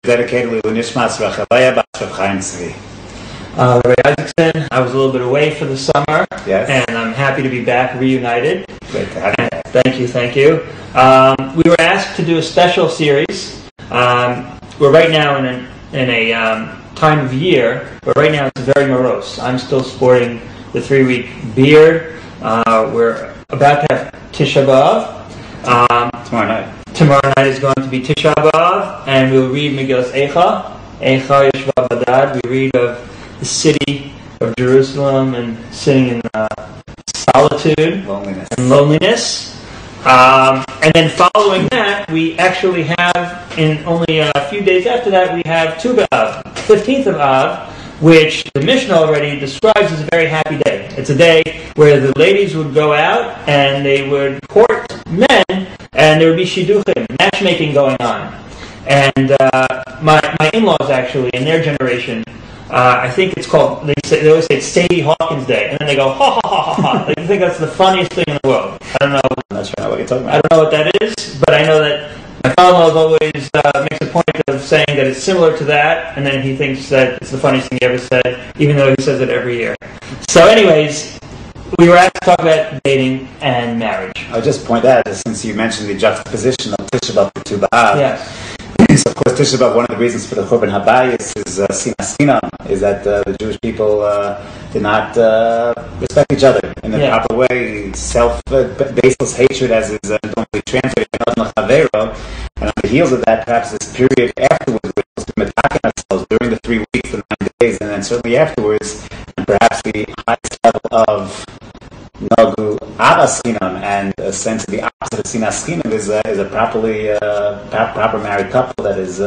dedicated to Nishmas Rachavaya Bas Rav Chaim Tzvi. Ray Isaacson, I was a little bit away for the summer, yes, and I'm happy to be back reunited. Great to have you. Thank you. We were asked to do a special series. We're right now in a time of year where right now it's very morose. I'm still sporting the 3-week beard. We're about to have Tisha B'Av. Tomorrow night. Tomorrow night is going to be Tisha B'Av, and we'll read Megillas Eicha. Eicha Yeshva Badad. We read of the city of Jerusalem and sitting in solitude and loneliness. And then following that, we actually have, in only a few days after that, we have Tu B'Av, 15th of Av, which the Mishnah already describes as a very happy day. It's a day where the ladies would go out and they would court men, and there would be shidduchim, matchmaking going on. And my in-laws actually, in their generation, I think it's called, they always say it's Sadie Hawkins Day, and then they go, ha ha ha ha ha. They think that's the funniest thing in the world. I don't know. I'm not sure what you're talking about. I don't know what that is, but I know that my father-in-law always makes a point of saying that it's similar to that, and then he thinks that it's the funniest thing he ever said, even though he says it every year. So anyways, we were asked to talk about dating and marriage. I'll just point out, since you mentioned the juxtaposition of Tisha B'Av to Tu B'Av. Yes. So of course, Tisha B'Av, one of the reasons for the Churban Habayis is Sinas, is that the Jewish people did not respect each other in the proper way. Baseless hatred, as is normally translated, and on the heels of that, perhaps this period afterwards, we're supposed to metaken ourselves during the 3 weeks, the 9 days, and then certainly afterwards, and perhaps the highest level of Nagu Avasinam and a sense of the opposite of Sinas Chinam is a proper married couple that is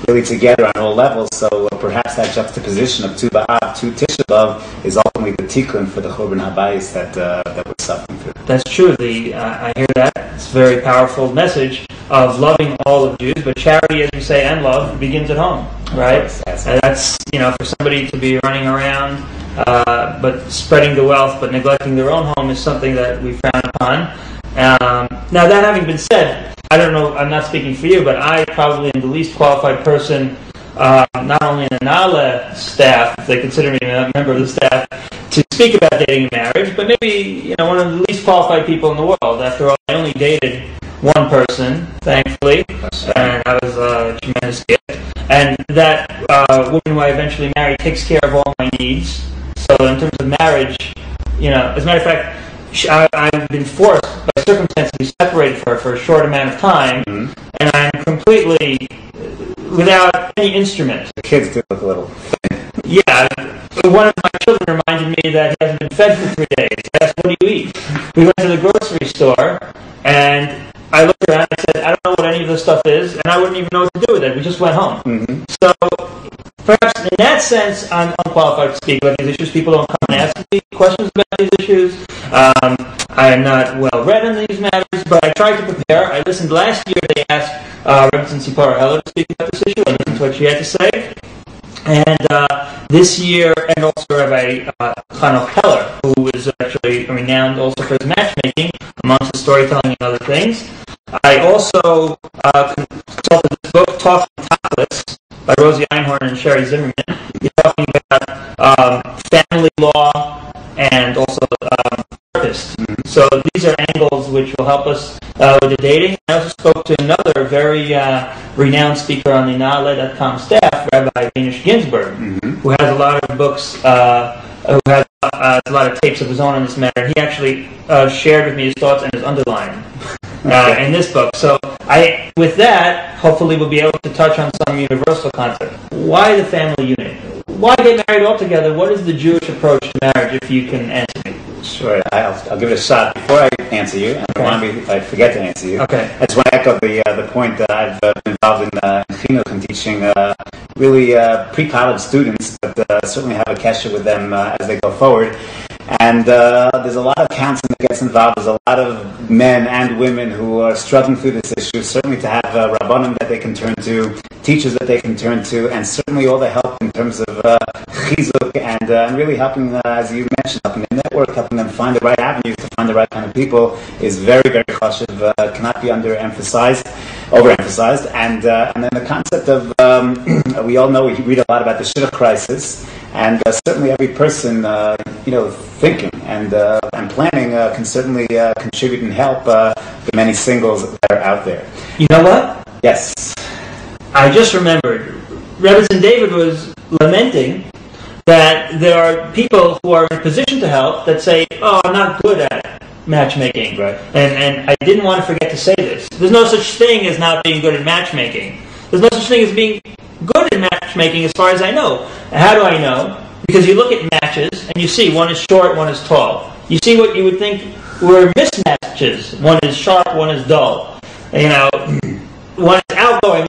really together on all levels. So perhaps that juxtaposition of Tu B'Av to Tisha B'Av is ultimately the tikkun for the Churban Habayis that we're suffering through. That's true. I hear that. It's a very powerful message of loving all of Jews, but charity, as we say, and love begins at home, right? And that's, for somebody to be running around but spreading the wealth but neglecting their own home is something that we frown upon. Now, that having been said, I don't know, I'm not speaking for you, but I probably am the least qualified person, not only in the Nala staff, if they consider me a member of the staff, to speak about dating and marriage, but maybe one of the least qualified people in the world. After all, I only dated one person, thankfully, and that was a tremendous gift. And that woman who I eventually married takes care of all my needs. So in terms of marriage, as a matter of fact, I've been forced by circumstance to be separated from her for a short amount of time, and I'm completely without any instrument. The kids do look a little thin. Yeah, one of my children reminded me that he hasn't been fed for 3 days. He asked, "What do you eat?" We went to the grocery store, and I looked around and I said, "I don't know what any of this stuff is," and I wouldn't even know what to do with it. We just went home. So perhaps in that sense, I'm unqualified to speak about these issues. People don't come and ask me questions about these issues. I am not well read on these matters, but I tried to prepare. I listened last year. They asked Rebbetzin Sipora Heller to speak about this issue. I listened to what she had to say. And this year, and also Rabbi Chanoch Heller, who is actually renowned also for his matchmaking, amongst his storytelling and other things. I also consulted this book, Talking Topless, by Rosie Einhorn and Sherry Zimmerman. He's talking about family law and also therapist. So these are angles which will help us with the dating. I also spoke to another very renowned speaker on the Na'aleh.com staff, Rabbi Danish Ginsburg, who has a lot of books, who has a lot of tapes of his own on this matter. He actually shared with me his thoughts and his underline in this book. So with that, hopefully we'll be able to touch on some universal concept. Why the family unit? Why get married altogether? What is the Jewish approach to marriage, if you can answer me? Sure, I'll give it a shot. Before I answer you, and remind me if I forget to answer you, I just want to echo the point that I've been involved in chinuch and teaching really pre-college students, but certainly have a kesher with them as they go forward. And there's a lot of counseling that gets involved. There's a lot of men and women who are struggling through this issue. Certainly to have rabbanim that they can turn to teachers that they can turn to, and certainly all the help in terms of chizuk and really helping, as you mentioned, helping them network, helping them find the right avenues to find the right kind of people is very, very chashuv, cannot be overemphasized. And then the concept of, we all know, we read a lot about the shidduch crisis, and certainly every person, thinking and planning can certainly contribute and help the many singles that are out there. You know what? Yes. I just remembered, Rebbetzin David was lamenting that there are people who are in a position to help that say, "Oh, I'm not good at matchmaking." Right. And I didn't want to forget to say this. There's no such thing as not being good at matchmaking. There's no such thing as being good at matchmaking as far as I know. How do I know? Because you look at matches and you see one is short, one is tall. You see what you would think were mismatches. One is sharp, one is dull. One is outgoing,